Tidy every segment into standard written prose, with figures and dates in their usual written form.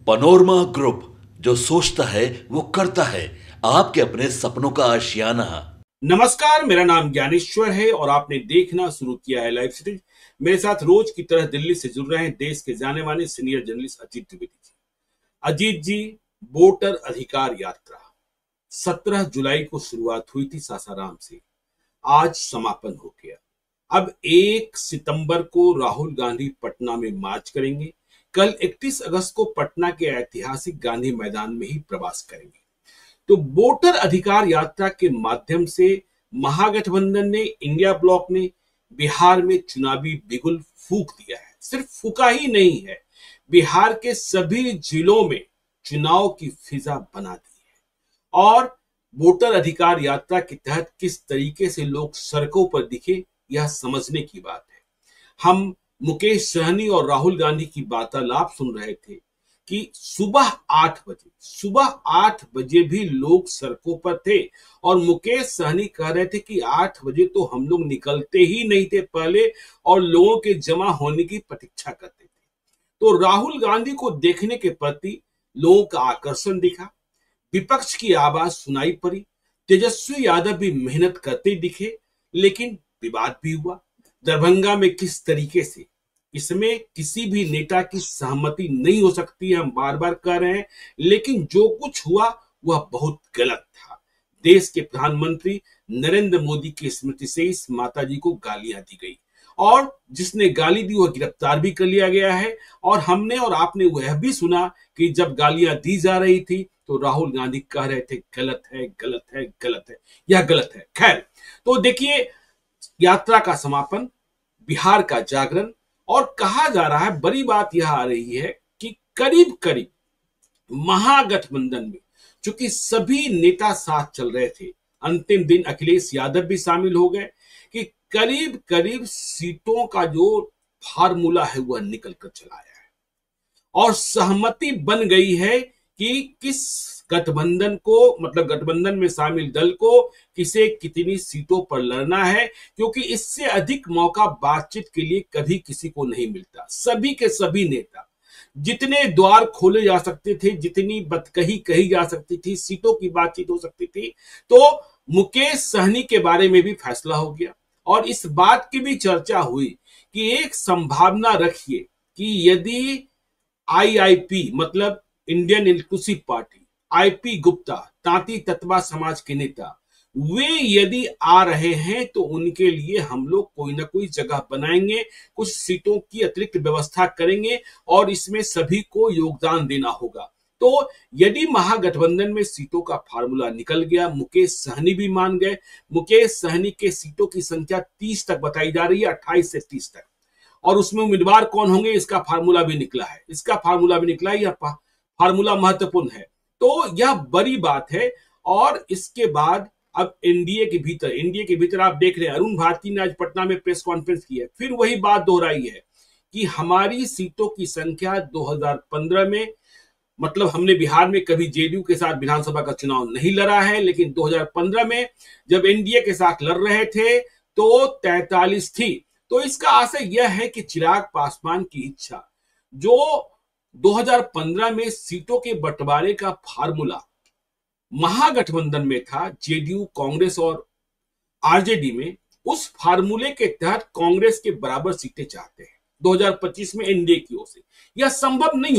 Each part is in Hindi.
पनोरमा ग्रुप, जो सोचता है वो करता है। आपके अपने सपनों का आशियाना। नमस्कार, मेरा नाम ज्ञानेश्वर है और आपने देखना शुरू किया है लाइव सीरीज। मेरे साथ रोज की तरह दिल्ली से जुड़ रहे हैं देश के जाने माने सीनियर जर्नलिस्ट अजीत द्विवेदी जी। अजीत जी, वोटर अधिकार यात्रा 17 जुलाई को शुरुआत हुई थी सासाराम से, आज समापन हो गया। अब 1 सितंबर को राहुल गांधी पटना में मार्च करेंगे। कल 31 अगस्त को पटना के ऐतिहासिक गांधी मैदान में ही प्रवास करेंगे। तो वोटर अधिकार यात्रा के माध्यम से महागठबंधन ने, इंडिया ब्लॉक ने बिहार में चुनावी बिगुल फूंक दिया है। सिर्फ फूका ही नहीं है, बिहार के सभी जिलों में चुनाव की फिजा बना दी है। और वोटर अधिकार यात्रा के तहत किस तरीके से लोग सड़कों पर दिखे, यह समझने की बात है। हम मुकेश सहनी और राहुल गांधी की वार्तालाप सुन रहे थे कि सुबह 8 बजे भी लोग सड़कों पर थे और मुकेश सहनी कह रहे थे कि 8 बजे तो हम लोग निकलते ही नहीं थे पहले और लोगों के जमा होने की प्रतीक्षा करते थे। तो राहुल गांधी को देखने के प्रति लोगों का आकर्षण दिखा, विपक्ष की आवाज सुनाई पड़ी, तेजस्वी यादव भी मेहनत करते दिखे, लेकिन विवाद भी हुआ। दरभंगा में किस तरीके से, इसमें किसी भी नेता की सहमति नहीं हो सकती है, हम बार बार कह रहे हैं, लेकिन जो कुछ हुआ वह बहुत गलत था। देश के प्रधानमंत्री नरेंद्र मोदी की स्मृति से इस माताजी को गालियां दी गई और जिसने गाली दी वह गिरफ्तार भी कर लिया गया है। और हमने और आपने वह भी सुना कि जब गालियां दी जा रही थी तो राहुल गांधी कह रहे थे गलत है, गलत है, गलत है, यह गलत है। खैर, तो देखिए, यात्रा का समापन, बिहार का जागरण, और कहा जा रहा है, बड़ी बात यह आ रही है कि करीब करीब महागठबंधन में चूंकि सभी नेता साथ चल रहे थे, अंतिम दिन अखिलेश यादव भी शामिल हो गए, कि करीब करीब सीटों का जो फार्मूला है वह निकल कर चला आया है और सहमति बन गई है कि किस गठबंधन को, मतलब गठबंधन में शामिल दल को किसे कितनी सीटों पर लड़ना है, क्योंकि इससे अधिक मौका बातचीत के लिए कभी किसी को नहीं मिलता। सभी के सभी नेता, जितने द्वार खोले जा सकते थे, जितनी बतकही कही जा सकती थी, सीटों की बातचीत हो सकती थी, तो मुकेश सहनी के बारे में भी फैसला हो गया। और इस बात की भी चर्चा हुई कि एक संभावना रखिए कि यदि आईआईपी, मतलब Indian inclusive party, IP Gupta, Tanti Tatwa समाज के नेता, वे यदि आ रहे हैं तो उनके लिए हम लोग कोई ना कोई जगह बनाएंगे, कुछ सीटों की अतिरिक्त व्यवस्था करेंगे और इसमें सभी को योगदान देना होगा। तो यदि महागठबंधन में सीटों का फार्मूला निकल गया, मुकेश सहनी भी मान गए। मुकेश सहनी के सीटों की संख्या 30 तक बताई जा रही है, 28 से 30 तक, और उसमें उम्मीदवार कौन होंगे इसका फार्मूला भी निकला है। यह फार्मूला महत्वपूर्ण है। तो यह बड़ी बात है। और इसके बाद अब एनडीए के भीतर आप देख रहे हैं, अरुण भारती ने आज पटना में प्रेस कॉन्फ्रेंस की है, फिर वही बात दोहराई है कि हमारी सीटों की संख्या 2015 में, मतलब हमने बिहार में कभी जेडीयू के साथ विधानसभा का चुनाव नहीं लड़ा है, लेकिन 2015 में जब एनडीए के साथ लड़ रहे थे तो 43 थी। तो इसका आशय यह है कि चिराग पासवान की इच्छा, जो 2015 में सीटों के बंटवारे का फार्मूला महागठबंधन में था, जेडीयू, कांग्रेस और आरजेडी में, उस फार्मूले के तहत कांग्रेस के बराबर सीटें चाहते हैं 2025 में एनडीए की ओर से। यह संभव नहीं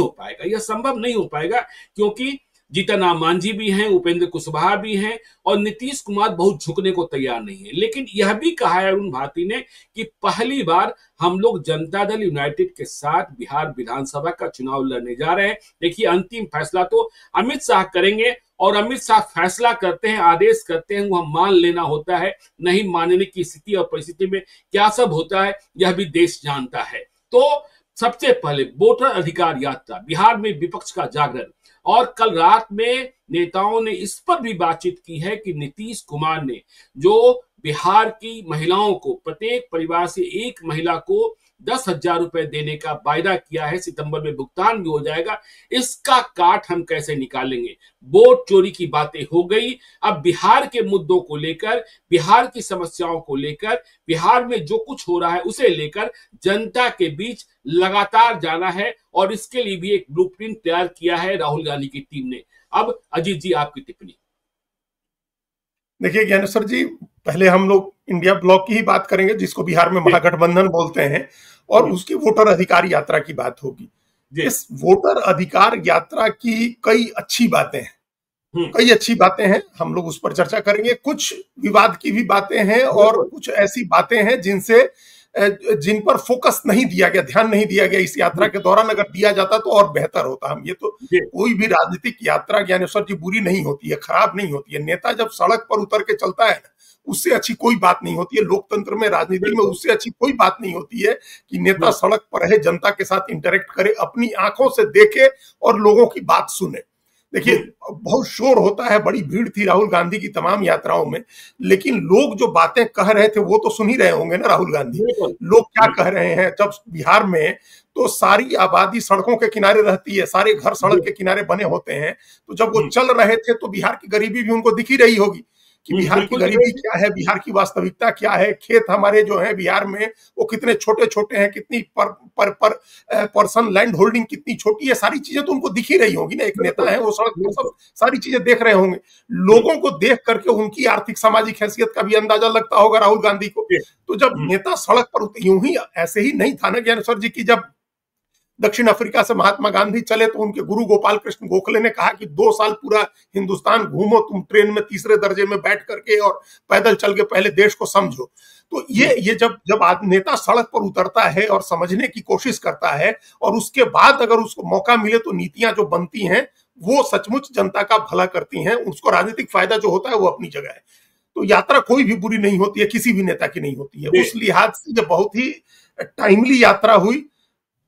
हो पाएगा क्योंकि जीतन राम मांझी भी हैं, उपेंद्र कुशवाहा भी हैं और नीतीश कुमार बहुत झुकने को तैयार नहीं है। लेकिन यह भी कहा है अरुण भारती ने कि पहली बार हम लोग जनता दल यूनाइटेड के साथ बिहार विधानसभा का चुनाव लड़ने जा रहे हैं। देखिए, अंतिम फैसला तो अमित शाह करेंगे और अमित शाह फैसला करते हैं, आदेश करते हैं, वह मान लेना होता है। नहीं मानने की स्थिति और परिस्थिति में क्या सब होता है यह भी देश जानता है। तो सबसे पहले वोटर अधिकार यात्रा, बिहार में विपक्ष का जागरण, और कल रात में नेताओं ने इस पर भी बातचीत की है कि नीतीश कुमार ने जो बिहार की महिलाओं को, प्रत्येक परिवार से एक महिला को 10,000 रुपए देने का वायदा किया है, सितंबर में भुगतान भी हो जाएगा। इसका काट हम कैसे निकालेंगे? वोट चोरी की बातें हो गई। अब बिहार के मुद्दों को लेकर, बिहार की समस्याओं को लेकर, बिहार में जो कुछ हो रहा है उसे लेकर जनता के बीच लगातार जाना है, और इसके लिए भी एक ब्लूप्रिंट तैयार किया है राहुल गांधी की टीम ने। अब अजीत जी, आपकी टिप्पणी। देखिए ज्ञानेश्वर जी, पहले हम लोग इंडिया ब्लॉक की ही बात करेंगे, जिसको बिहार में महागठबंधन बोलते हैं, और उसकी वोटर अधिकार यात्रा की बात होगी। इस वोटर अधिकार यात्रा की कई अच्छी बातें हैं, कई अच्छी बातें हैं, हम लोग उस पर चर्चा करेंगे। कुछ विवाद की भी बातें हैं और कुछ ऐसी बातें हैं जिन पर फोकस नहीं दिया गया, ध्यान नहीं दिया गया इस यात्रा के दौरान। अगर दिया जाता तो और बेहतर होता। हम ये तो, कोई भी राजनीतिक यात्रा ज्ञानेश्वर जी बुरी नहीं होती है, खराब नहीं होती है। नेता जब सड़क पर उतर के चलता है, उससे अच्छी कोई बात नहीं होती है। लोकतंत्र में, राजनीति में उससे अच्छी कोई बात नहीं होती है कि नेता सड़क पर रहे, जनता के साथ इंटरेक्ट करे, अपनी आंखों से देखे और लोगों की बात सुने। देखिए, बहुत शोर होता है, बड़ी भीड़ थी राहुल गांधी की तमाम यात्राओं में, लेकिन लोग जो बातें कह रहे थे वो तो सुन ही रहे होंगे ना। राहुल गांधी लोग क्या कह रहे हैं? जब बिहार में तो सारी आबादी सड़कों के किनारे रहती है, सारे घर सड़क के किनारे बने होते हैं, तो जब वो चल रहे थे तो बिहार की गरीबी भी उनको दिखी रही होगी कि बिहार की गरीबी क्या है, बिहार की वास्तविकता क्या है। खेत हमारे जो है बिहार में वो कितने छोटे छोटे हैं, कितनी पर्सन लैंड होल्डिंग कितनी छोटी है, सारी चीजें तो उनको दिखी रही होगी ना। एक नेता है, वो सड़क पर सब सारी चीजें देख रहे होंगे। लोगों को देख करके उनकी आर्थिक सामाजिक हैसियत का भी अंदाजा लगता होगा राहुल गांधी को। तो जब नेता सड़क पर यूं ही ऐसे ही नहीं था ना ज्ञानेश्वर जी की, जब दक्षिण अफ्रीका से महात्मा गांधी चले तो उनके गुरु गोपाल कृष्ण गोखले ने कहा कि 2 साल पूरा हिंदुस्तान घूमो तुम ट्रेन में, तीसरे दर्जे में बैठ करके, और पैदल चल के पहले देश को समझो। तो ये जब नेता सड़क पर उतरता है और समझने की कोशिश करता है, और उसके बाद अगर उसको मौका मिले तो नीतियां जो बनती हैं वो सचमुच जनता का भला करती हैं, उसको राजनीतिक फायदा जो होता है वो अपनी जगह है। तो यात्रा कोई भी बुरी नहीं होती है, किसी भी नेता की नहीं होती है। उस लिहाज से ये बहुत ही टाइमली यात्रा हुई,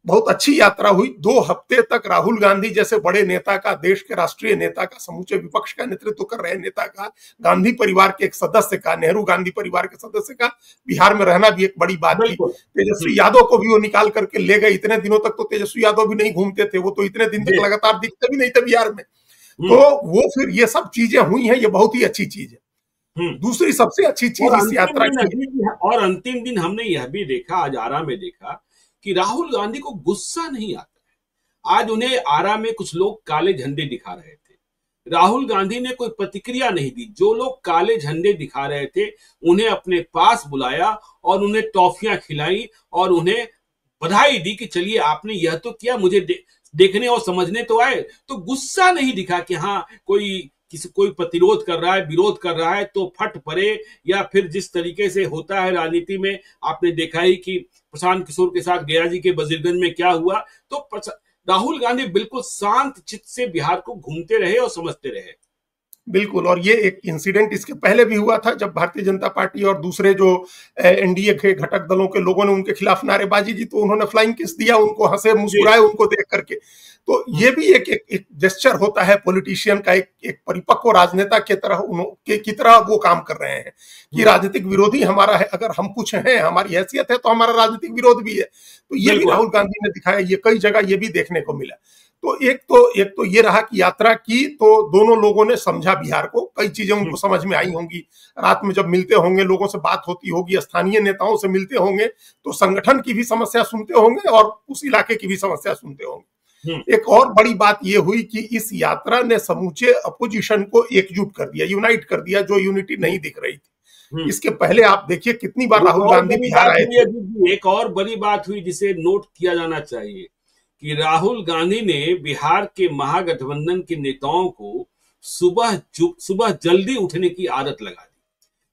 बहुत अच्छी यात्रा हुई। 2 हफ्ते तक राहुल गांधी जैसे बड़े नेता का, देश के राष्ट्रीय नेता का, समूचे विपक्ष का नेतृत्व कर रहे नेता का, गांधी परिवार के एक सदस्य का, नेहरू गांधी परिवार के सदस्य का बिहार में रहना भी एक बड़ी बात थी। तेजस्वी यादव को भी वो निकाल करके ले गए। इतने दिनों तक तो तेजस्वी यादव भी नहीं घूमते थे, वो तो इतने दिन तक लगातार दिखते भी नहीं थे बिहार में। तो वो फिर ये सब चीजें हुई हैं, ये बहुत ही अच्छी चीज है। दूसरी सबसे अच्छी चीज इस यात्रा की, और अंतिम दिन हमने यह भी देखा, आज आरा में देखा कि राहुल गांधी को गुस्सा नहीं आता है। आज उन्हें आरा में कुछ लोग काले झंडे दिखा रहे थे, राहुल गांधी ने कोई प्रतिक्रिया नहीं दी। जो लोग काले झंडे दिखा रहे थे उन्हें अपने पास बुलाया और उन्हें टॉफियां खिलाई और उन्हें बधाई दी कि चलिए आपने यह तो किया, मुझे देखने और समझने तो आए। तो गुस्सा नहीं दिखा कि हाँ कोई प्रतिरोध कर रहा है, विरोध कर रहा है तो फट पड़े, या फिर जिस तरीके से होता है राजनीति में, आपने देखा ही कि प्रशांत किशोर के साथ गया जी के वजीरगंज में क्या हुआ। तो राहुल गांधी बिल्कुल शांत चित्त से बिहार को घूमते रहे और समझते रहे। बिल्कुल, और ये एक इंसिडेंट इसके पहले भी हुआ था, जब भारतीय जनता पार्टी और दूसरे जो एनडीए के घटक दलों के लोगों ने उनके खिलाफ नारेबाजी की तो उन्होंने फ्लाइंग किस दिया, उनको हंसे मुस्कुराए उनको देख करके। तो ये भी एक जेस्चर होता है पॉलिटिशियन का, एक परिपक्व राजनेता की तरह वो काम कर रहे हैं कि राजनीतिक विरोधी हमारा है, अगर हम कुछ हैं, हमारी हैसियत है तो हमारा राजनीतिक विरोध भी है। तो ये भी राहुल गांधी ने दिखाया, ये कई जगह ये भी देखने को मिला। तो एक तो ये रहा कि यात्रा की तो दोनों लोगों ने समझा बिहार को, कई चीजें उनको समझ में आई होंगी। रात में जब मिलते होंगे, लोगों से बात होती होगी, स्थानीय नेताओं से मिलते होंगे तो संगठन की भी समस्या सुनते होंगे और उस इलाके की भी समस्या सुनते होंगे। एक और बड़ी बात यह हुई कि इस यात्रा ने समूचे अपोजिशन को एकजुट कर दिया, यूनाइट कर दिया, जो यूनिटी नहीं दिख रही थी। इसके पहले आप देखिए कितनी बार राहुल गांधी बिहार आए थे। एक और बड़ी बात हुई जिसे नोट किया जाना चाहिए कि राहुल गांधी ने बिहार के महागठबंधन के नेताओं को सुबह जल्दी उठने की आदत लगा दी।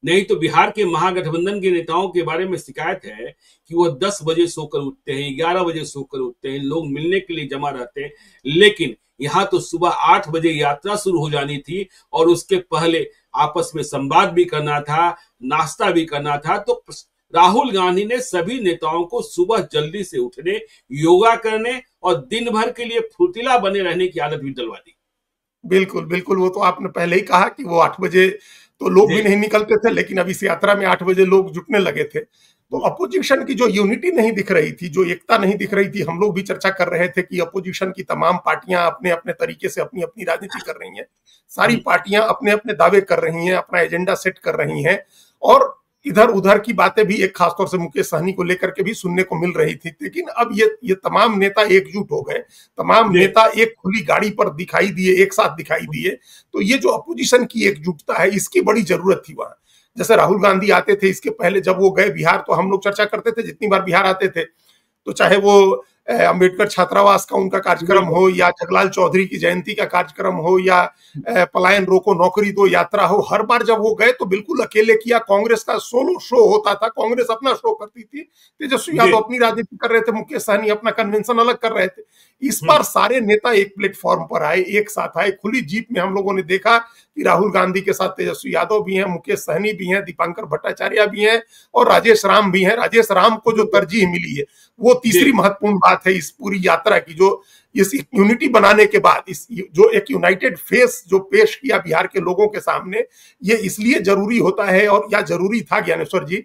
नहीं तो बिहार के महागठबंधन के नेताओं के बारे में शिकायत है कि वह 10 बजे सोकर उठते हैं, 11 बजे सोकर उठते हैं, लोग मिलने के लिए जमा रहते हैं। लेकिन यहाँ तो सुबह 8 बजे यात्रा शुरू हो जानी थी और उसके पहले आपस में संवाद भी करना था, नाश्ता भी करना था। तो राहुल गांधी ने सभी नेताओं को सुबह जल्दी से उठने, योगा करने और दिन भर के लिए फुर्तीला बने रहने की आदत भी डलवा दी। बिल्कुल बिल्कुल, वो तो आपने पहले ही कहा कि वो 8 बजे तो लोग भी नहीं निकलते थे, लेकिन अब इस यात्रा में 8 बजे लोग जुटने लगे थे। तो अपोजिशन की जो यूनिटी नहीं दिख रही थी, जो एकता नहीं दिख रही थी, हम लोग भी चर्चा कर रहे थे कि अपोजिशन की तमाम पार्टियां अपने अपने तरीके से अपनी अपनी राजनीति कर रही हैं, सारी पार्टियां अपने अपने दावे कर रही हैं, अपना एजेंडा सेट कर रही हैं, और इधर उधर की बातें भी एक खासतौर से मुकेश सहनी को लेकर के भी सुनने को मिल रही थी। लेकिन अब ये तमाम नेता एकजुट हो गए, तमाम नेता एक खुली गाड़ी पर दिखाई दिए, एक साथ दिखाई दिए। तो ये जो अपोजिशन की एकजुटता है, इसकी बड़ी जरूरत थी वहां। जैसे राहुल गांधी आते थे, इसके पहले जब वो गए बिहार, तो हम लोग चर्चा करते थे, जितनी बार बिहार आते थे, तो चाहे वो अंबेडकर छात्रावास का उनका कार्यक्रम हो, या जगलाल चौधरी की जयंती का कार्यक्रम हो, या पलायन रोको नौकरी दो यात्रा हो, हर बार जब वो गए तो बिल्कुल अकेले किया। कांग्रेस का सोलो शो होता था, कांग्रेस अपना शो करती थी, तेजस्वी यादव अपनी राजनीति कर रहे थे, मुकेश सहनी अपना कन्वेंशन अलग कर रहे थे। इस बार सारे नेता एक प्लेटफॉर्म पर आए, एक साथ आए, खुली जीप में हम लोगों ने देखा कि राहुल गांधी के साथ तेजस्वी यादव भी हैं, मुकेश सहनी भी हैं, दीपांकर भट्टाचार्य भी हैं, और राजेश राम भी हैं। राजेश राम को जो तरजीह मिली है, वो तीसरी महत्वपूर्ण बात है इस पूरी यात्रा की। जो इस यूनिटी बनाने के बाद, इस जो एक यूनाइटेड फेस जो पेश किया बिहार के लोगों के सामने, ये इसलिए जरूरी होता है, और या जरूरी था ज्ञानेश्वर जी,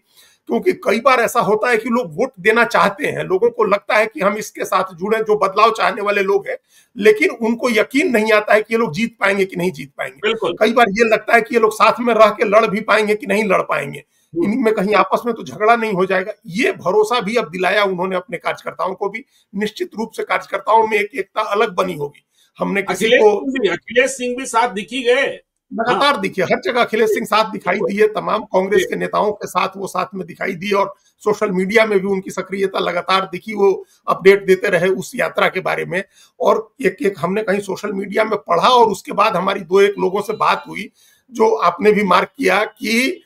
क्योंकि कई बार ऐसा होता है कि लोग वोट देना चाहते हैं, लोगों को लगता है कि हम इसके साथ जुड़े, जो बदलाव चाहने वाले लोग हैं, लेकिन उनको यकीन नहीं आता है कि ये लोग जीत पाएंगे कि नहीं जीत पाएंगे। कई बार ये लगता है कि ये लोग साथ में रह के लड़ भी पाएंगे कि नहीं लड़ पाएंगे, इनमें कहीं आपस में तो झगड़ा नहीं हो जाएगा। ये भरोसा भी अब दिलाया उन्होंने अपने कार्यकर्ताओं को भी। निश्चित रूप से कार्यकर्ताओं में एक एकता अलग बनी होगी। हमने किसी को, अखिलेश सिंह भी साथ दिखी गए, लगातार दिखे, हर जगह अखिलेश सिंह साथ दिखाई दिए, तमाम कांग्रेस के नेताओं के साथ वो साथ में दिखाई दिए, और सोशल मीडिया में भी उनकी सक्रियता लगातार दिखी। वो अपडेट देते रहे उस यात्रा के बारे में, और एक हमने कहीं सोशल मीडिया में पढ़ा, और उसके बाद हमारी दो एक लोगों से बात हुई, जो आपने भी मार्क किया कि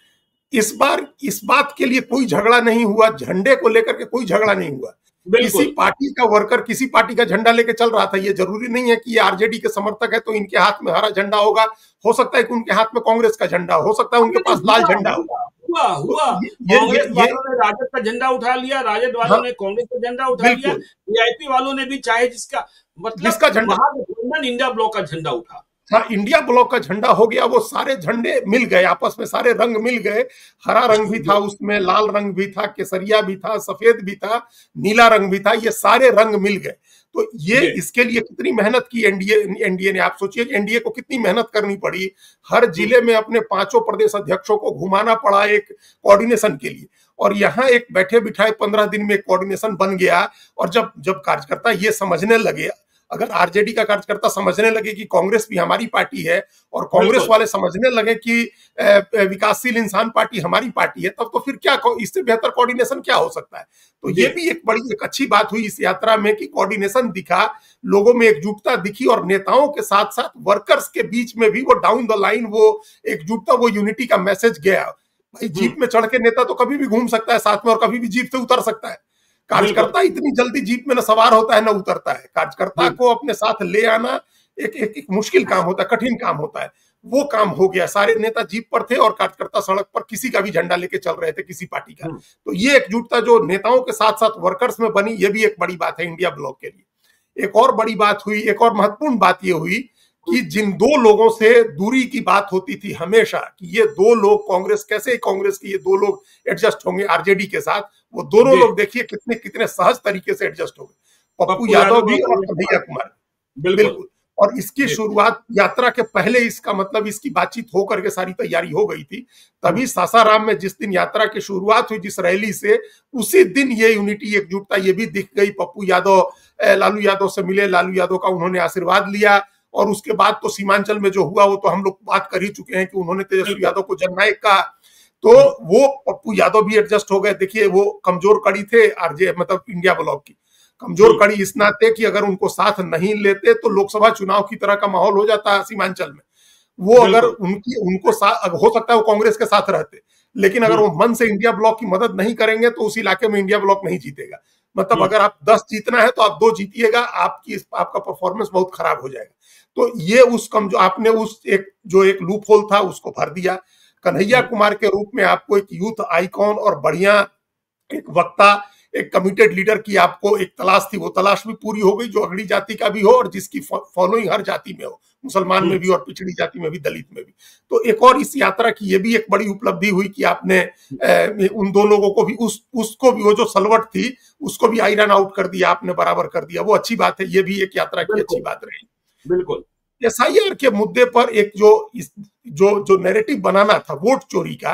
इस बार इस बात के लिए कोई झगड़ा नहीं हुआ, झंडे को लेकर के कोई झगड़ा नहीं हुआ। किसी पार्टी का वर्कर किसी पार्टी का झंडा लेके चल रहा था। ये जरूरी नहीं है कि ये आरजेडी के समर्थक है तो इनके हाथ में हरा झंडा होगा, हो सकता है कि उनके हाथ में कांग्रेस का झंडा हो सकता है, उनके पास लाल झंडा होगा। कांग्रेस वालों ने राजद का झंडा उठा लिया, राजद वालों ने कांग्रेस का झंडा उठा लिया, वीआईपी वालों ने भी, चाहे जिसका मतलब झंडा, इंडिया ब्लॉक का झंडा उठा, हाँ, इंडिया ब्लॉक का झंडा हो गया। वो सारे झंडे मिल गए आपस में, सारे रंग मिल गए। हरा रंग भी था उसमें, लाल रंग भी था, केसरिया भी था, सफेद भी था, नीला रंग भी था, ये सारे रंग मिल गए। तो ये इसके लिए कितनी मेहनत की एनडीए ने, आप सोचिए एनडीए को कितनी मेहनत करनी पड़ी। हर जिले में अपने 5 प्रदेश अध्यक्षों को घुमाना पड़ा एक कोऑर्डिनेशन के लिए, और यहाँ एक बैठे बिठाए 15 दिन में एक कोऑर्डिनेशन बन गया। और जब कार्यकर्ता ये समझने लगे, अगर आरजेडी का कार्यकर्ता समझने लगे कि कांग्रेस भी हमारी पार्टी है, और कांग्रेस वाले समझने लगे कि विकासशील इंसान पार्टी हमारी पार्टी है, तब तो फिर क्या, इससे बेहतर कोऑर्डिनेशन क्या हो सकता है। तो ये भी एक बड़ी एक अच्छी बात हुई इस यात्रा में कि कोऑर्डिनेशन दिखा, लोगों में एकजुटता दिखी, और नेताओं के साथ साथ वर्कर्स के बीच में भी वो डाउन द लाइन वो एकजुटता, वो यूनिटी का मैसेज गया। भाई जीप में चढ़ के नेता तो कभी भी घूम सकता है साथ में, और कभी भी जीप से उतर सकता है। कार्यकर्ता इतनी जल्दी जीप में न सवार होता है न उतरता है। कार्यकर्ता को अपने साथ ले आना एक मुश्किल काम होता है, कठिन काम होता है। वो काम हो गया, सारे नेता जीप पर थे और कार्यकर्ता सड़क पर किसी का भी झंडा लेके चल रहे थे, किसी पार्टी का। तो ये एकजुटता जो नेताओं के साथ साथ वर्कर्स में बनी, ये भी एक बड़ी बात है इंडिया ब्लॉक के लिए। एक और बड़ी बात हुई, एक और महत्वपूर्ण बात ये हुई कि जिन दो लोगों से दूरी की बात होती थी हमेशा कि ये दो लोग कांग्रेस, कैसे कांग्रेस के ये दो लोग एडजस्ट होंगे आरजेडी के साथ, वो दोनों लोग देखिए कितने कितने सहज तरीके से एडजस्ट हो गए, पप्पू यादव भी और कन्हैया कुमार। बिल्कुल। और इसकी शुरुआत यात्रा के पहले, इसका मतलब इसकी बातचीत होकर के सारी तैयारी हो गई थी। तभी सासाराम में जिस दिन यात्रा की शुरुआत हुई जिस रैली से, उसी दिन ये यूनिटी एकजुटता ये भी दिख गई। पप्पू यादव लालू यादव से मिले, लालू यादव का उन्होंने आशीर्वाद लिया, और उसके बाद तो सीमांचल में जो हुआ वो तो हम लोग बात कर ही चुके हैं कि उन्होंने तेजस्वी यादव को जननायक कहा। तो वो पप्पू यादव भी एडजस्ट हो गए। देखिए वो कमजोर कड़ी थे आरजे, मतलब इंडिया ब्लॉक की कमजोर कड़ी इस नाते कि अगर उनको साथ नहीं लेते तो लोकसभा चुनाव की तरह का माहौल हो जाता है सीमांचल में। वो अगर उनको हो सकता है वो कांग्रेस के साथ रहते, लेकिन अगर वो मन से इंडिया ब्लॉक की मदद नहीं करेंगे तो उस इलाके में इंडिया ब्लॉक नहीं जीतेगा। मतलब अगर आप 10 जीतना है तो आप 2 जीतिएगा, आपका परफॉर्मेंस बहुत खराब हो जाएगा। तो ये उस जो आपने उस एक लूप होल था उसको भर दिया। कन्हैया कुमार के रूप में आपको एक यूथ आइकॉन और बढ़िया एक वक्ता, एक कमिटेड लीडर की आपको एक तलाश थी, वो तलाश भी पूरी हो गई, जो अगड़ी जाति का भी हो और जिसकी फॉलोइंग हर जाति में हो, मुसलमान में भी और पिछड़ी जाति में भी, दलित में भी। तो एक और इस यात्रा की ये भी एक बड़ी उपलब्धि हुई कि आपने उन दो लोगों को भी उसको भी, वो जो सलवट थी उसको भी आयरन आउट कर दिया आपने, बराबर कर दिया। वो अच्छी बात है, ये भी एक यात्रा की अच्छी बात रही। बिल्कुल। एसआईआर के मुद्दे पर एक जो नैरेटिव बनाना था वोट चोरी का,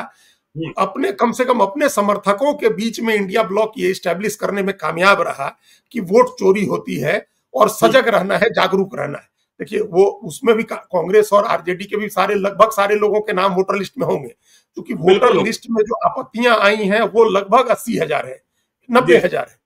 अपने कम से कम अपने समर्थकों के बीच में इंडिया ब्लॉक ये स्टैब्लिश करने में कामयाब रहा कि वोट चोरी होती है और सजग रहना है, जागरूक रहना है। देखिए वो उसमें भी कांग्रेस और आरजेडी के भी लगभग सारे लोगों के नाम वोटर लिस्ट में होंगे, क्योंकि वोटर लिस्ट में जो आपत्तियां आई हैं वो लगभग 80,000 है, 90,000 है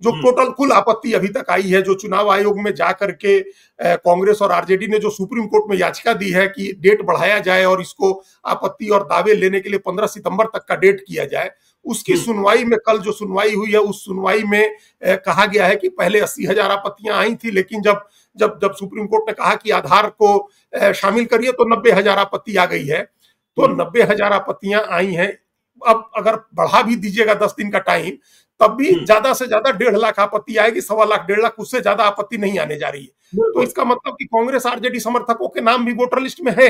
जो टोटल कुल आपत्ति अभी तक आई है। जो चुनाव आयोग में जाकर के कांग्रेस और आरजेडी ने जो सुप्रीम कोर्ट में याचिका दी है कि डेट बढ़ाया जाए और इसको आपत्ति और दावे लेने के लिए 15 सितंबर तक का डेट किया जाए, उसकी सुनवाई में कल जो सुनवाई हुई है उस सुनवाई में कहा गया है कि पहले 80,000 आपत्तियां आई थी, लेकिन जब सुप्रीम कोर्ट ने कहा कि आधार को शामिल करिए तो 90,000 आपत्ति आ गई है। तो 90,000 आपत्तियां आई हैं। अब अगर बढ़ा भी दीजिएगा 10 दिन का टाइम, तब भी ज्यादा से ज्यादा 1.5 लाख आपत्ति आएगी, 1.25 लाख 1.5 लाख, उससे ज्यादा आपत्ति नहीं आने जा रही है। तो इसका मतलब कि कांग्रेस आरजेडी समर्थकों के नाम भी वोटर लिस्ट में है।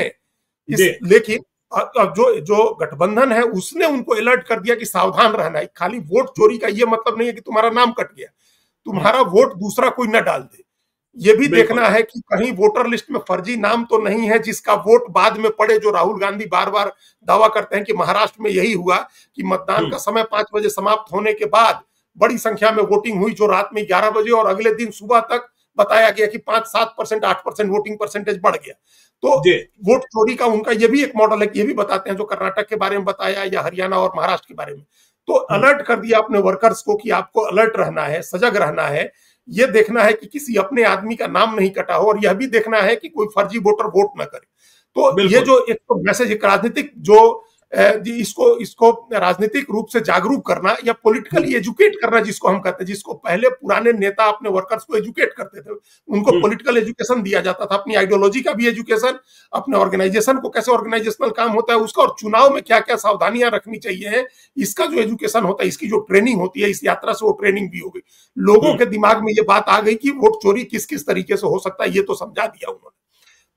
लेकिन अब जो गठबंधन है उसने उनको अलर्ट कर दिया कि सावधान रहना है। खाली वोट चोरी का ये मतलब नहीं है कि तुम्हारा नाम कट गया, तुम्हारा वोट दूसरा कोई न डाल दे। ये भी देखना है कि कहीं वोटर लिस्ट में फर्जी नाम तो नहीं है जिसका वोट बाद में पड़े। जो राहुल गांधी बार बार दावा करते हैं कि महाराष्ट्र में यही हुआ कि मतदान का समय 5 बजे समाप्त होने के बाद बड़ी संख्या में वोटिंग हुई, जो रात में 11 बजे और अगले दिन सुबह तक बताया गया कि 5-7%, 8% वोटिंग परसेंटेज बढ़ गया। तो वोट चोरी का उनका ये भी एक मॉडल है कि ये भी बताते हैं, जो कर्नाटक के बारे में बताया या हरियाणा और महाराष्ट्र के बारे में। तो अलर्ट कर दिया अपने वर्कर्स को कि आपको अलर्ट रहना है, सजग रहना है। ये देखना है कि किसी अपने आदमी का नाम नहीं कटा हो, और यह भी देखना है कि कोई फर्जी वोटर वोट न करे। तो ये जो एक तो मैसेज, एक राजनीतिक जो इसको राजनीतिक रूप से जागरूक करना या पॉलिटिकली एजुकेट करना जिसको हम कहते हैं, जिसको पहले पुराने नेता अपने वर्कर्स को एजुकेट करते थे, उनको पॉलिटिकल एजुकेशन दिया जाता था, अपनी आइडियोलॉजी का भी एजुकेशन, अपने ऑर्गेनाइजेशन को कैसे ऑर्गेनाइजेशनल काम होता है उसका, और चुनाव में क्या क्या सावधानियां रखनी चाहिए इसका जो एजुकेशन होता है, इसकी जो ट्रेनिंग होती है। इस यात्रा से वो ट्रेनिंग भी हो गई, लोगों के दिमाग में ये बात आ गई कि वोट चोरी किस किस तरीके से हो सकता है, ये तो समझा दिया उन्होंने।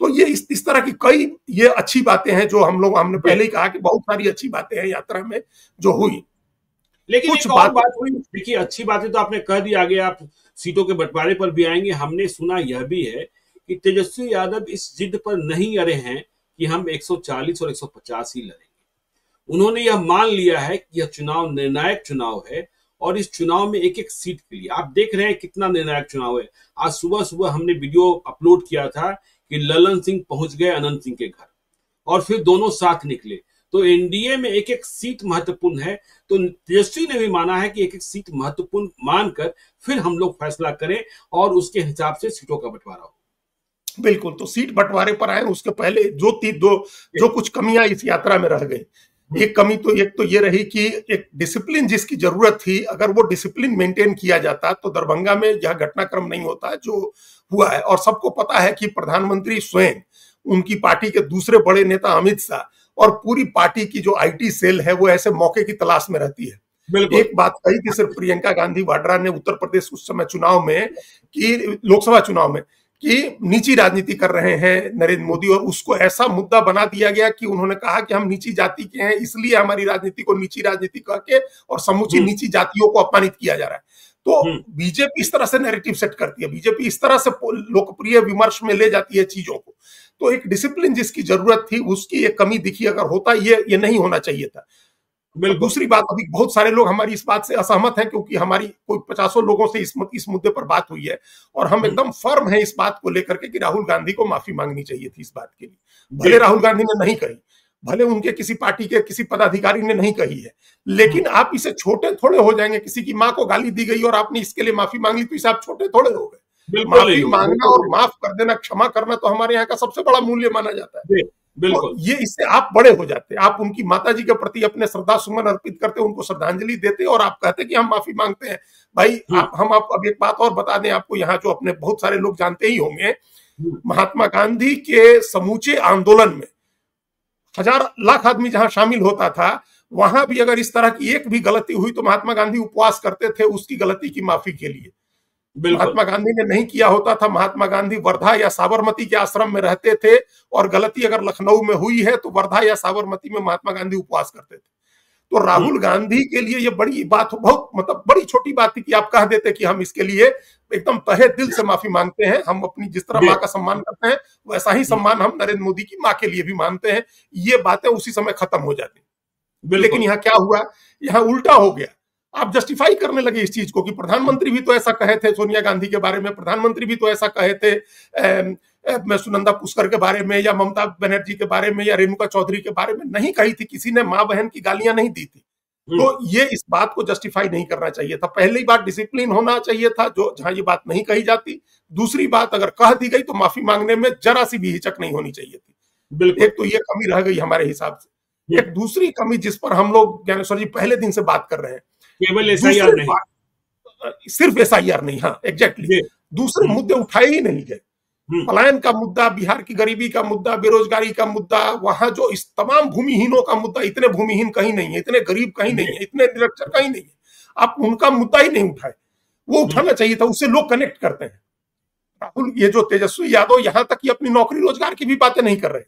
तो ये इस तरह की कई ये अच्छी बातें हैं जो हमने पहले ही कहा कि बहुत सारी अच्छी बातें हैं यात्रा में जो हुई। लेकिन कुछ बात हुई, देखिए अच्छी बातें तो आपने कह दी, आगे आप सीटों के बंटवारे पर भी आएंगे। हमने सुना यह भी है कि तेजस्वी यादव इस जिद पर नहीं अड़े हैं कि हम 140 और 150 ही लड़ेंगे। उन्होंने यह मान लिया है कि यह चुनाव निर्णायक चुनाव है, और इस चुनाव में एक एक सीट के लिए आप देख रहे हैं कितना निर्णायक चुनाव है। आज सुबह सुबह हमने वीडियो अपलोड किया था कि ललन सिंह पहुंच गए अनंत सिंह के घर, और फिर दोनों साथ निकले। तो एनडीए में एक एक सीट महत्वपूर्ण है। तो तेजस्वी ने भी माना है कि एक एक सीट महत्वपूर्ण मानकर फिर हम लोग फैसला करें और उसके हिसाब से सीटों का बंटवारा हो। बिल्कुल, तो सीट बंटवारे पर आए उसके पहले जो कुछ कमियां इस यात्रा में रह गई। एक कमी तो ये रही कि एक डिसिप्लिन जिसकी जरूरत थी, अगर वो डिसिप्लिन मेंटेन किया जाता तो दरभंगा में यह घटनाक्रम नहीं होता जो हुआ है। और सबको पता है कि प्रधानमंत्री स्वयं, उनकी पार्टी के दूसरे बड़े नेता अमित शाह और पूरी पार्टी की जो आईटी सेल है वो ऐसे मौके की तलाश में रहती है। एक बात कही कि सिर्फ प्रियंका गांधी वाड्रा ने उत्तर प्रदेश उस समय चुनाव में, कि लोकसभा चुनाव में, कि नीची राजनीति कर रहे हैं नरेंद्र मोदी, और उसको ऐसा मुद्दा बना दिया गया कि उन्होंने कहा कि हम नीची जाति के हैं, इसलिए हमारी राजनीति को नीची राजनीति करके और समूची नीची जातियों को अपमानित किया जा रहा है। तो बीजेपी इस तरह से नैरेटिव सेट करती है, बीजेपी इस तरह से लोकप्रिय विमर्श में ले जाती है चीजों को। तो एक डिसिप्लिन जिसकी जरूरत थी उसकी एक कमी दिखी। अगर होता ये नहीं होना चाहिए था। दूसरी बात, अभी बहुत सारे लोग हमारी इस बात से असहमत हैं, क्योंकि हमारी कोई 50 लोगों से इस मुद्दे पर बात हुई है, और हम एकदम फर्म हैं इस बात को लेकर के कि राहुल गांधी को माफी मांगनी चाहिए थी इस बात के लिए। भले राहुल गांधी ने नहीं कही, भले उनके किसी पार्टी के किसी पदाधिकारी ने नहीं कही है, लेकिन आप इसे छोटे थोड़े हो जाएंगे। किसी की माँ को गाली दी गई और आपने इसके लिए माफी मांग ली, तो इसे आप छोटे थोड़े हो गए। माफी मांगना और माफ कर देना, क्षमा करना तो हमारे यहाँ का सबसे बड़ा मूल्य माना जाता है। तो ये इससे आप बड़े हो जाते, आप उनकी माता जी के प्रति अपने श्रद्धा सुमन अर्पित करते, उनको श्रद्धांजलि देते, और आप कहते कि हम माफी मांगते हैं। भाई हम अब एक बात और बता दें आपको, यहाँ जो अपने बहुत सारे लोग जानते ही होंगे, महात्मा गांधी के समूचे आंदोलन में 1000 लाख आदमी जहां शामिल होता था, वहां भी अगर इस तरह की एक भी गलती हुई तो महात्मा गांधी उपवास करते थे उसकी गलती की माफी के लिए। बिल्कुल। महात्मा गांधी ने नहीं किया होता था, महात्मा गांधी वर्धा या साबरमती के आश्रम में रहते थे, और गलती अगर लखनऊ में हुई है तो वर्धा या साबरमती में महात्मा गांधी उपवास करते थे। तो राहुल गांधी के लिए ये बड़ी बात, बहुत मतलब बड़ी छोटी बात थी कि आप कह देते कि हम इसके लिए एकदम तहे दिल से माफी मांगते हैं, हम अपनी जिस तरह माँ का सम्मान करते हैं वैसा ही सम्मान हम नरेंद्र मोदी की माँ के लिए भी मानते हैं। ये बातें उसी समय खत्म हो जाती। लेकिन यहाँ क्या हुआ, यहाँ उल्टा हो गया। आप जस्टिफाई करने लगे इस चीज को कि प्रधानमंत्री भी तो ऐसा कहे थे सोनिया गांधी के बारे में, प्रधानमंत्री भी तो ऐसा कहे थे मैं सुनंदा पुष्कर के बारे में, या ममता बनर्जी के बारे में, या रेणुका चौधरी के बारे में नहीं कही थी, किसी ने माँ बहन की गालियां नहीं दी थी। तो ये इस बात को जस्टिफाई नहीं करना चाहिए था। पहली बात डिसिप्लिन होना चाहिए था, जो जहां ये बात नहीं कही जाती। दूसरी बात, अगर कह दी गई तो माफी मांगने में जरा सी भी हिचक नहीं होनी चाहिए थी। एक तो ये कमी रह गई हमारे हिसाब से। एक दूसरी कमी जिस पर हम लोग ज्ञानेश्वर जी पहले दिन से बात कर रहे हैं, केवल एसआईआर नहीं, सिर्फ एसआईआर नहीं, हाँ एग्जैक्टली, दूसरे मुद्दे उठाए ही नहीं गए। पलायन का मुद्दा, बिहार की गरीबी का मुद्दा, बेरोजगारी का मुद्दा, वहां जो इस तमाम भूमिहीनों का मुद्दा, इतने भूमिहीन कहीं नहीं है, इतने गरीब कहीं नहीं है, इतने निरक्षर कहीं नहीं है, आप उनका मुद्दा ही नहीं उठाए। वो उठाना चाहिए था, उससे लोग कनेक्ट करते हैं। राहुल, ये जो तेजस्वी यादव यहाँ तक कि अपनी नौकरी रोजगार की भी बातें नहीं कर रहे,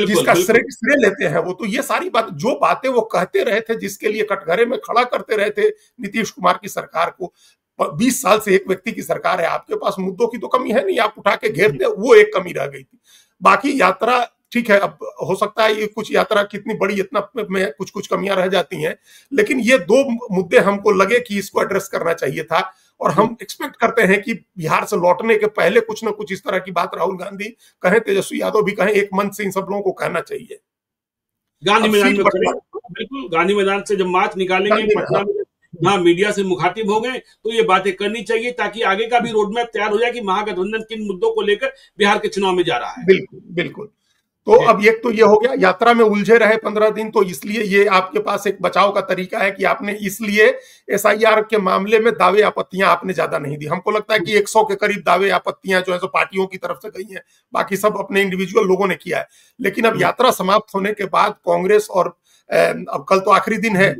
जिसका श्रेय लेते हैं वो, तो ये सारी बात, जो बातें वो कहते रहे थे, जिसके लिए कटघरे में खड़ा करते रहे थे नीतीश कुमार की सरकार को, 20 साल से एक व्यक्ति की सरकार है, आपके पास मुद्दों की तो कमी है नहीं, आप उठा के घेरते, वो एक कमी रह गई थी। बाकी यात्रा ठीक है, अब हो सकता है ये कुछ यात्रा कितनी बड़ी, इतना में कुछ कुछ कमियां रह जाती हैं, लेकिन ये दो मुद्दे हमको लगे कि इसको एड्रेस करना चाहिए था। और हम एक्सपेक्ट करते हैं कि बिहार से लौटने के पहले कुछ ना कुछ इस तरह की बात राहुल गांधी कहें, तेजस्वी यादव भी कहें, एक मन से इन सब लोगों को कहना चाहिए। गांधी मैदान में, बिल्कुल गांधी मैदान से जब मार्च निकालेंगे पटना में, जहां मीडिया से मुखातिब हो गए, तो ये बातें करनी चाहिए, ताकि आगे का भी रोड मैप तैयार हो जाए कि महागठबंधन किन मुद्दों को लेकर बिहार के चुनाव में जा रहा है। बिल्कुल बिल्कुल। तो अब एक तो ये हो गया, यात्रा में उलझे रहे 15 दिन, तो इसलिए ये आपके पास एक बचाव का तरीका है कि आपने इसलिए एसआईआर के मामले में दावे आपत्तियां आपने ज्यादा नहीं दी। हमको लगता है कि 100 के करीब दावे आपत्तियां जो है सो पार्टियों की तरफ से गई हैं, बाकी सब अपने इंडिविजुअल लोगों ने किया है। लेकिन अब यात्रा समाप्त होने के बाद कांग्रेस और अब कल तो आखिरी दिन है,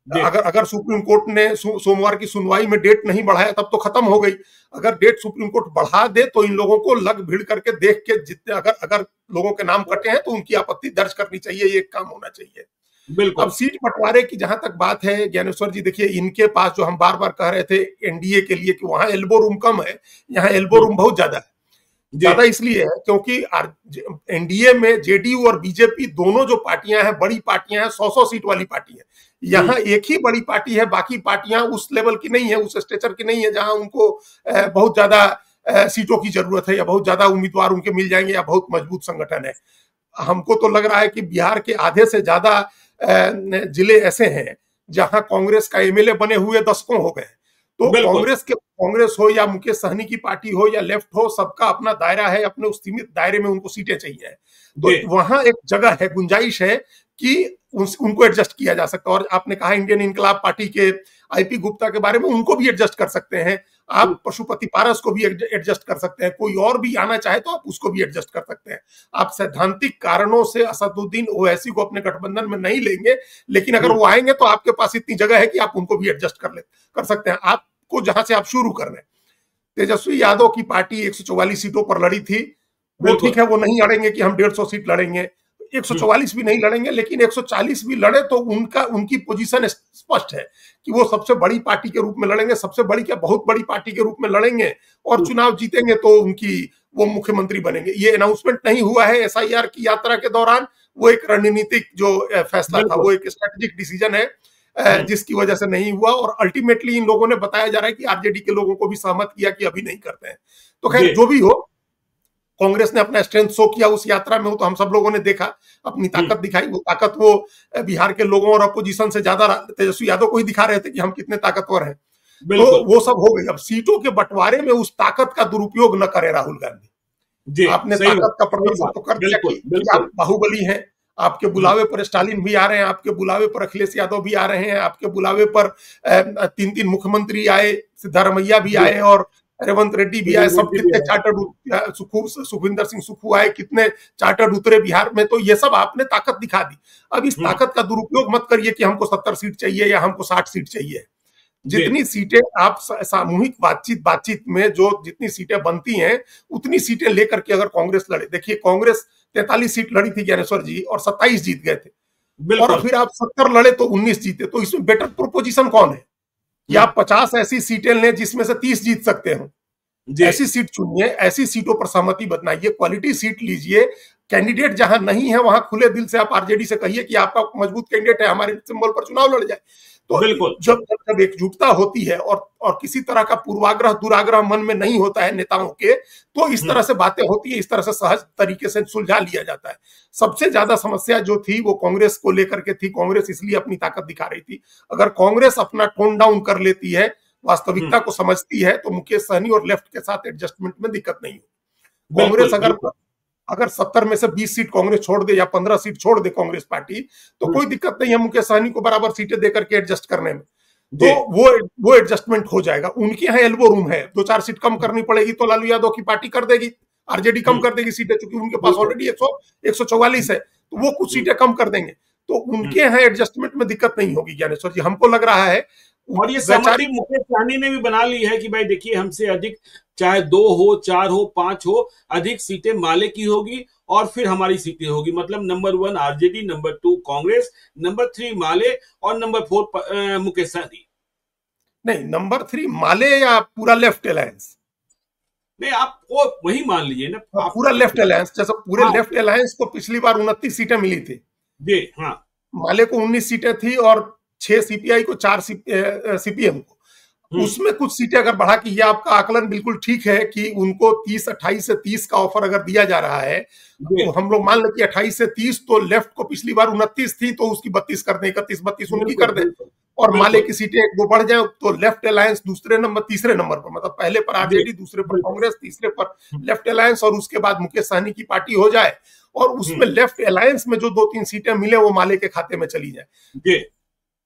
अगर सुप्रीम कोर्ट ने सोमवार की सुनवाई में डेट नहीं बढ़ाया तब तो खत्म हो गई। अगर डेट सुप्रीम कोर्ट बढ़ा दे तो इन लोगों को लग भीड़ करके देख के, जितने अगर लोगों के नाम कटे हैं तो उनकी आपत्ति दर्ज करनी चाहिए, ये एक काम होना चाहिए। बिल्कुल। अब सीट बंटवारे की जहां तक बात है ज्ञानेश्वर जी, देखिए इनके पास जो हम बार बार कह रहे थे एनडीए के लिए कि वहां एल्बो रूम कम है, यहाँ एल्बो रूम बहुत ज्यादा है। ज्यादा इसलिए है क्योंकि एनडीए में जेडीयू और बीजेपी दोनों जो पार्टियां हैं, बड़ी पार्टियां हैं, 100-100 सीट वाली पार्टी है। यहाँ एक ही बड़ी पार्टी है, बाकी पार्टियां उस लेवल की नहीं है, उस स्टेचर की नहीं है जहां उनको बहुत ज्यादा सीटों की जरूरत है, या बहुत ज्यादा उम्मीदवार उनके मिल जाएंगे, या बहुत मजबूत संगठन है। हमको तो लग रहा है कि बिहार के आधे से ज्यादा जिले ऐसे हैं जहां कांग्रेस का एमएलए बने हुए दशकों हो गए। तो कांग्रेस हो या मुकेश सहनी की पार्टी हो या लेफ्ट हो, सबका अपना दायरा है, अपने उस सीमित दायरे में उनको सीटें चाहिए। तो वहां एक जगह है, गुंजाइश है कि उनको एडजस्ट किया जा सकता है। और आपने कहा इंडियन इनकलाब पार्टी के आईपी गुप्ता के बारे में, उनको भी एडजस्ट कर सकते हैं आप, पशुपति पारस को भी एडजस्ट कर सकते हैं, कोई और भी आना चाहे तो आप उसको भी एडजस्ट कर सकते हैं। आप सैद्धांतिक कारणों से असदुद्दीन ओवैसी को अपने गठबंधन में नहीं लेंगे, लेकिन अगर वो आएंगे तो आपके पास इतनी जगह है कि आप उनको भी एडजस्ट कर सकते हैं। आपको जहां से आप शुरू कर रहे हैं, तेजस्वी यादव की पार्टी 144 सीटों पर लड़ी थी, वो ठीक है, वो नहीं लड़ेंगे कि हम 150 सीट लड़ेंगे, 144 भी नहीं लड़ेंगे, लेकिन 140 भी लड़े तो उनकी पोजीशन स्पष्ट है कि वो सबसे बड़ी पार्टी के रूप में लड़ेंगे, सबसे बड़ी क्या बहुत बड़ी पार्टी के रूप में लड़ेंगे, और चुनाव जीतेंगे तो वो मुख्यमंत्री बनेंगे। ये अनाउंसमेंट नहीं हुआ है एसआईआर की यात्रा के दौरान, वो एक रणनीतिक जो फैसला था, वो एक स्ट्रेटेजिक डिसीजन है, जिसकी वजह से नहीं हुआ। और अल्टीमेटली इन लोगों ने बताया जा रहा है कि आरजेडी के लोगों को भी सहमत किया कि अभी नहीं करते हैं। तो खैर जो भी हो, कांग्रेस ने अपना स्ट्रेंथ शो किया उस यात्रा में, तो हम सब लोगों ने देखा, अपनी ताकत दिखाई। वो ताकत वो बिहार के लोगों और अपोजिशन से ज्यादा तेजस्वी यादव को ही दिखा रहे थे कि हम कितने ताकतवर हैं। तो वो सब हो गई। अब सीटों के बंटवारे में उस ताकत का दुरुपयोग न करे राहुल गांधी। आपने ताकत का प्रदर्शन तो कर दिया कि आप बाहुबली हैं, आपके बुलावे पर स्टालिन भी आ रहे हैं, आपके बुलावे पर अखिलेश यादव भी आ रहे हैं, आपके बुलावे पर 3 मुख्यमंत्री आए, सिद्धारमैया भी आए और रेवंत रेड्डी भी आए, सब कितने चार्टर्ड, सुखविंदर सिंह सुक्खू आए, कितने चार्टर्ड उतरे बिहार में। तो ये सब आपने ताकत दिखा दी। अब इस ताकत का दुरुपयोग मत करिए कि हमको 70 सीट चाहिए या हमको 60 सीट चाहिए। जितनी सीटें आप सामूहिक बातचीत में जो जितनी सीटें बनती हैं उतनी सीटें लेकर के अगर कांग्रेस लड़े, देखिए कांग्रेस 43 सीट लड़ी थी ज्ञानेश्वर जी और 27 जीत गए थे, और फिर आप 70 लड़े तो 19 जीते, तो इसमें बेटर प्रोपोजिशन कौन है कि आप 50 ऐसी सीटें लें जिसमें से 30 जीत सकते हो, ऐसी सीट चुनिए, ऐसी सीटों पर सहमति बनाइए, क्वालिटी सीट लीजिए। कैंडिडेट जहां नहीं है वहां खुले दिल से आप आरजेडी से कहिए कि आपका मजबूत कैंडिडेट है, हमारे सिंबल पर चुनाव लड़ जाए। तो बिल्कुल जब एकजुटता होती है और किसी तरह का पूर्वाग्रह दुराग्रह मन में नहीं होता है नेताओं के, तो इस तरह से बातें होती है, इस तरह से सहज तरीके से सुलझा लिया जाता है। सबसे ज्यादा समस्या जो थी वो कांग्रेस को लेकर के थी, कांग्रेस इसलिए अपनी ताकत दिखा रही थी। अगर कांग्रेस अपना टोन डाउन कर लेती है, वास्तविकता को समझती है, तो मुकेश सहनी और लेफ्ट के साथ एडजस्टमेंट में दिक्कत नहीं होगी। कांग्रेस अगर 70 में से 20 सीट कांग्रेस छोड़ दे या 15 सीट छोड़ दे कांग्रेस पार्टी, तो कोई दिक्कत नहीं है मुकेश सहनी को बराबर सीटें देकर के एडजस्ट करने में, तो वो एडजस्टमेंट हो जाएगा। उनके यहाँ एल्बो रूम है, 2-4 सीट कम करनी पड़ेगी तो लालू यादव की पार्टी कर देगी, आरजेडी कम कर देगी सीटें, क्योंकि उनके पास ऑलरेडी 144 है, तो वो कुछ सीटें कम कर देंगे, तो उनके यहाँ एडजस्टमेंट में दिक्कत नहीं होगी ज्ञानेश्वर जी, हमको लग रहा है। और ये सहमति मुकेश सहनी ने भी बना ली है कि भाई देखिए हमसे अधिक, चाहे 2 हो, 4 हो, 5 हो, अधिक सीटें माले की होगी और फिर हमारी सीटें होगी। मतलब number 1 RJD, number 2 Congress, number 3 माले और नंबर 4 मुकेश सहनी। नहीं, नंबर 3 माले या पूरा लेफ्ट अलायंस? नहीं, आप वो वही मान लीजिए ना, पूरा लेफ्ट अलायंस। जैसे पूरे लेफ्ट अलायंस को पिछली बार 29 सीटें मिली थी जी, हाँ, माले को 19 सीटें थी और 6 सीपीआई को, 4 सीपीएम को। उसमें कुछ सीटें अगर बढ़ा के, ये आपका आकलन बिल्कुल ठीक है कि उनको 28 से 30 का ऑफर अगर दिया जा रहा है, तो हम लोग मान लें कि 28 से 30, तो लेफ्ट को पिछली बार 29 थी तो उसकी 32 कर दें, 31-32 उनकी कर दें, और माले की सीटें 1-2 बढ़ जाए, तो लेफ्ट अलायंस तीसरे नंबर पर, मतलब पहले पर आरजेडी, दूसरे पर कांग्रेस, तीसरे पर लेफ्ट अलायंस, और उसके बाद मुकेश सहनी की पार्टी हो जाए, और उसमें लेफ्ट अलायंस में जो 2-3 सीटें मिले वो माले के खाते में चली जाए।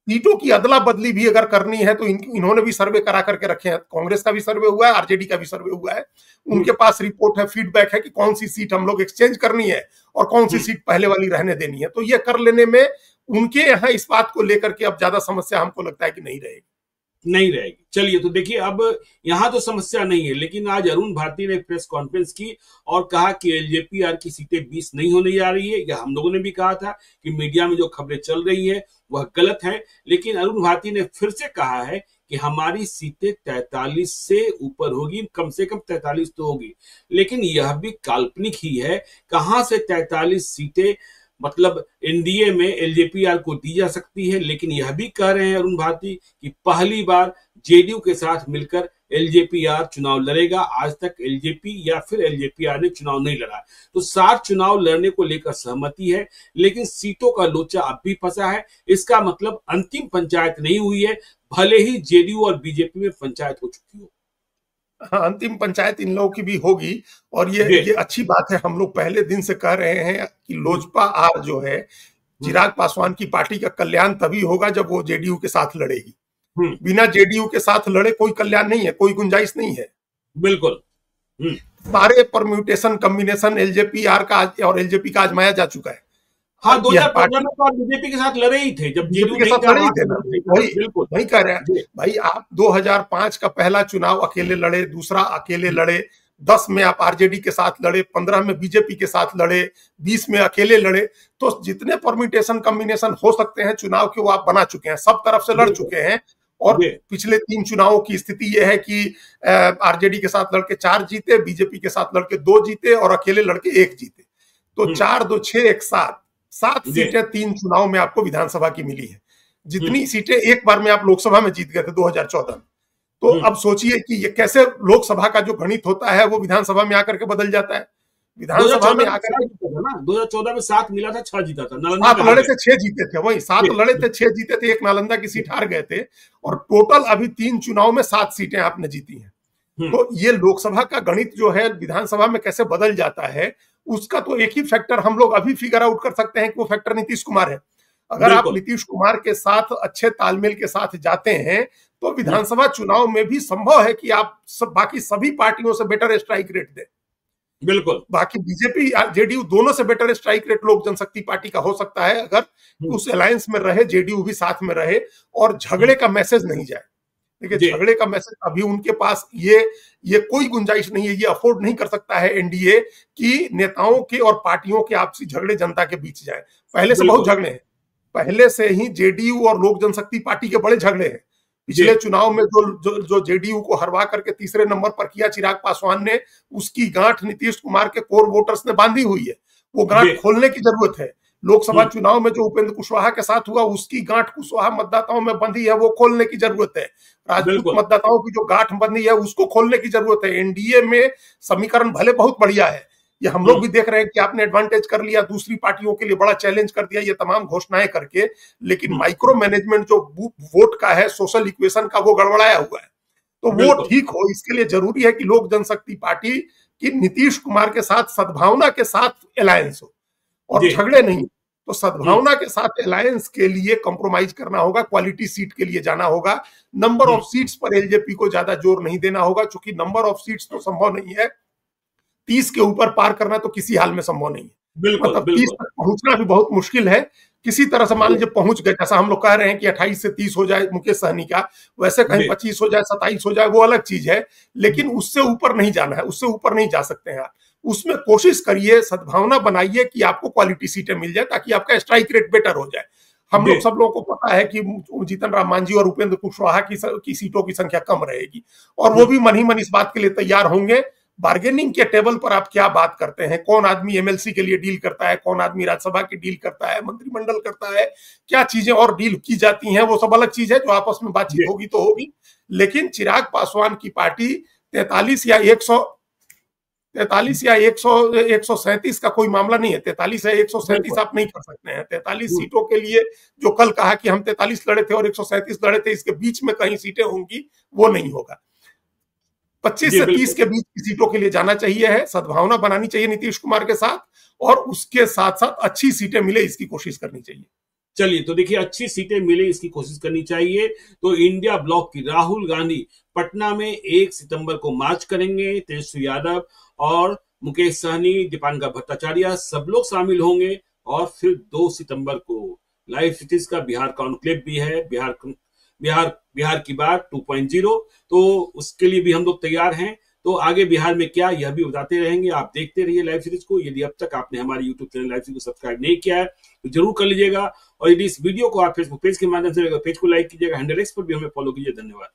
सीटों की अदला बदली भी अगर करनी है तो इन्होंने भी सर्वे करा करके रखे हैं, कांग्रेस का भी सर्वे हुआ है, आरजेडी का भी सर्वे हुआ है, उनके पास रिपोर्ट है, फीडबैक है कि कौन सी सीट हम लोग एक्सचेंज करनी है और कौन सी सीट पहले वाली रहने देनी है। तो ये कर लेने में उनके यहाँ इस बात को लेकर के अब ज्यादा समस्या हमको लगता है कि नहीं रहेगी। चलिए, तो देखिए अब यहां तो समस्या नहीं है, लेकिन आज अरुण भारती ने प्रेस कॉन्फ्रेंस की और कहा कि एलजेपीआर की सीटें 20 नहीं होने जा रही है। यह हम लोगों ने भी कहा था कि मीडिया में जो खबरें चल रही है वह गलत है, लेकिन अरुण भारती ने फिर से कहा है कि हमारी सीटें 43 से ऊपर होगी, कम से कम 43 तो होगी, लेकिन यह भी काल्पनिक ही है। कहां से 43 सीटें मतलब एनडीए में एलजेपीआर को दी जा सकती है। लेकिन यह भी कह रहे हैं अरुण भारती कि पहली बार जेडीयू के साथ मिलकर एलजेपीआर चुनाव लड़ेगा। आज तक एलजेपी या फिर एलजेपीआर ने चुनाव नहीं लड़ा, तो 7 चुनाव लड़ने को लेकर सहमति है, लेकिन सीटों का लोचा अब भी फंसा है। इसका मतलब अंतिम पंचायत नहीं हुई है, भले ही जेडीयू और बीजेपी में पंचायत हो चुकी हो। हाँ, अंतिम पंचायत इन लोगों की भी होगी, और ये अच्छी बात है। हम लोग पहले दिन से कह रहे हैं कि लोजपा आर जो है, चिराग पासवान की पार्टी का कल्याण तभी होगा जब वो जेडीयू के साथ लड़ेगी। बिना जेडीयू के साथ लड़े कोई कल्याण नहीं है, कोई गुंजाइश नहीं है। बिल्कुल। सारे परम्यूटेशन कॉम्बिनेशन एलजेपीआर का और एलजेपी का आजमाया जा चुका है। हाँ, 2015 में तो आप बीजेपी के साथ लड़े ही थे, जब जेडीयू के साथ लड़े ही थे ना। वही कह रहे हैं भाई, आप 2005 का पहला चुनाव अकेले लड़े, दूसरा अकेले लड़े, 10 में आप आरजेडी के साथ लड़े, 15 में बीजेपी के साथ लड़े, 20 में अकेले लड़े, तो जितने परम्यूटेशन कॉम्बिनेशन हो सकते हैं चुनाव के वो आप बना चुके हैं, सब तरफ से लड़ चुके हैं। और पिछले 3 चुनावों की स्थिति यह है कि आरजेडी के साथ लड़के 4 जीते, बीजेपी के साथ लड़के 2 जीते और अकेले लड़के 1 जीते, तो 4, 2, 6, 1, 7 सीटें 3 चुनाव में आपको विधानसभा की मिली है। जितनी सीटें एक बार में आप लोकसभा में जीत गए थे 2014 में, तो अब सोचिए कि ये कैसे लोकसभा का जो गणित होता है वो विधानसभा में आकर के बदल जाता है। विधानसभा में आकर 2014 में 7 मिला था, 6 जीता था, 7 लड़े थे 6 जीते थे, वही 7 लड़े थे 6 जीते थे, एक नालंदा की सीट हार गए थे, और टोटल अभी 3 चुनाव में 7 सीटें आपने जीती हैं। तो ये लोकसभा का गणित जो है विधानसभा में कैसे बदल जाता है, उसका तो एक ही फैक्टर हम लोग अभी फिगर आउट कर सकते हैं कि वो फैक्टर नीतीश कुमार है। अगर आप नीतीश कुमार के साथ अच्छे तालमेल के साथ जाते हैं तो विधानसभा चुनाव में भी संभव है कि आप बाकी सभी पार्टियों से बेटर स्ट्राइक रेट दें। बिल्कुल, बाकी बीजेपी जेडीयू दोनों से बेटर स्ट्राइक रेट लोक जनशक्ति पार्टी का हो सकता है, अगर उस अलायंस में रहे, जेडीयू भी साथ में रहे और झगड़े का मैसेज नहीं जाए। देखिए झगड़े का मैसेज अभी उनके पास ये कोई गुंजाइश नहीं है, ये अफोर्ड नहीं कर सकता है एनडीए कि नेताओं के और पार्टियों के आपसी झगड़े जनता के बीच जाए। पहले से बहुत झगड़े हैं, पहले से ही जेडीयू और लोक जनशक्ति पार्टी के बड़े झगड़े हैं। पिछले चुनाव में जो जेडीयू को हरवा करके तीसरे नंबर पर किया चिराग पासवान ने, उसकी गांठ नीतीश कुमार के कोर वोटर्स ने बांधी हुई है। वो गांठ खोलने की जरूरत है। लोकसभा चुनाव में जो उपेंद्र कुशवाहा के साथ हुआ, उसकी गांठ कुशवाहा मतदाताओं में बंधी है, वो खोलने की जरूरत है। राजपूत मतदाताओं की जो गांठ बंधी है, उसको खोलने की जरूरत है। एनडीए में समीकरण भले बहुत बढ़िया है, ये हम लोग भी देख रहे हैं कि आपने एडवांटेज कर लिया, दूसरी पार्टियों के लिए बड़ा चैलेंज कर दिया ये तमाम घोषणाएं करके, लेकिन माइक्रो मैनेजमेंट जो वोट का है, सोशल इक्वेशन का, वो गड़बड़ाया हुआ है। तो वो ठीक हो, इसके लिए जरूरी है कि लोक जनशक्ति पार्टी की नीतीश कुमार के साथ सद्भावना के साथ अलायंस हो और झगड़े नहीं। तो सद्भावना के साथ अलायंस के लिए कॉम्प्रोमाइज करना होगा, क्वालिटी सीट के लिए जाना होगा। नंबर ऑफ सीट्स पर एलजेपी को ज्यादा जोर नहीं देना होगा, क्योंकि नंबर ऑफ सीट्स तो संभव नहीं है, 30 के ऊपर पार करना तो किसी हाल में संभव नहीं है। मतलब 30 तक पहुंचना भी बहुत मुश्किल है। किसी तरह से मान लीजिए पहुंच गए, जैसा हम लोग कह रहे हैं कि 28 से 30 हो जाए मुकेश सहनी का, वैसे कहीं 25 हो जाए, 27 हो जाए, वो अलग चीज है, लेकिन उससे ऊपर नहीं जाना है, उससे ऊपर नहीं जा सकते हैं आप। उसमें कोशिश करिए, सद्भावना बनाइए कि आपको क्वालिटी सीटें मिल जाए, ताकि आपका स्ट्राइक रेट बेटर हो जाए। हम लोग सब लोगों को पता है कि जीतन राम मांझी और उपेंद्र कुशवाहा की सीटों की संख्या कम रहेगी, और वो भी मन ही मन इस बात के लिए तैयार होंगे। बार्गेनिंग के टेबल पर आप क्या बात करते हैं, कौन आदमी एमएलसी के लिए डील करता है, कौन आदमी राज्यसभा की डील करता है, मंत्रिमंडल करता है, क्या चीजें और डील की जाती हैं, वो सब अलग चीज है, जो आपस में बातचीत होगी तो होगी। लेकिन चिराग पासवान की पार्टी 43 या 137 का कोई मामला नहीं है। 43 या 137 आप नहीं कर सकते हैं। 43 सीटों के लिए जो कल कहा कि हम 43 लड़े थे और 137 लड़े थे, इसके बीच में कहीं सीटें होंगी, वो नहीं होगा। 25 से 30 के बीच की सीटों के लिए जाना चाहिए है, सद्भावना बनानी चाहिए नीतीश कुमार के साथ, और उसके साथ साथ अच्छी सीटें मिले इसकी कोशिश करनी चाहिए। चलिए, तो देखिए, अच्छी सीटें मिले इसकी कोशिश करनी चाहिए। तो इंडिया ब्लॉक की राहुल गांधी पटना में 1 सितंबर को मार्च करेंगे। तेजस्वी यादव और मुकेश सहनी, दीपांकर भट्टाचार्य सब लोग शामिल होंगे। और फिर 2 सितंबर को लाइव सिटीज का बिहार कॉन्क्लेव भी है, बिहार की बात 2.0। तो उसके लिए भी हम लोग तैयार हैं। तो आगे बिहार में क्या, यह भी बताते रहेंगे। आप देखते रहिए लाइव सीरीज को। यदि अब तक आपने हमारे यूट्यूब चैनल लाइव सीरीज को सब्सक्राइब नहीं किया है तो जरूर कर लीजिएगा। और यदि इस वीडियो को आप फेसबुक पेज के माध्यम से पेज को लाइक कीजिएगा, हैंडल एक्स पर भी हमें फॉलो कीजिए। धन्यवाद।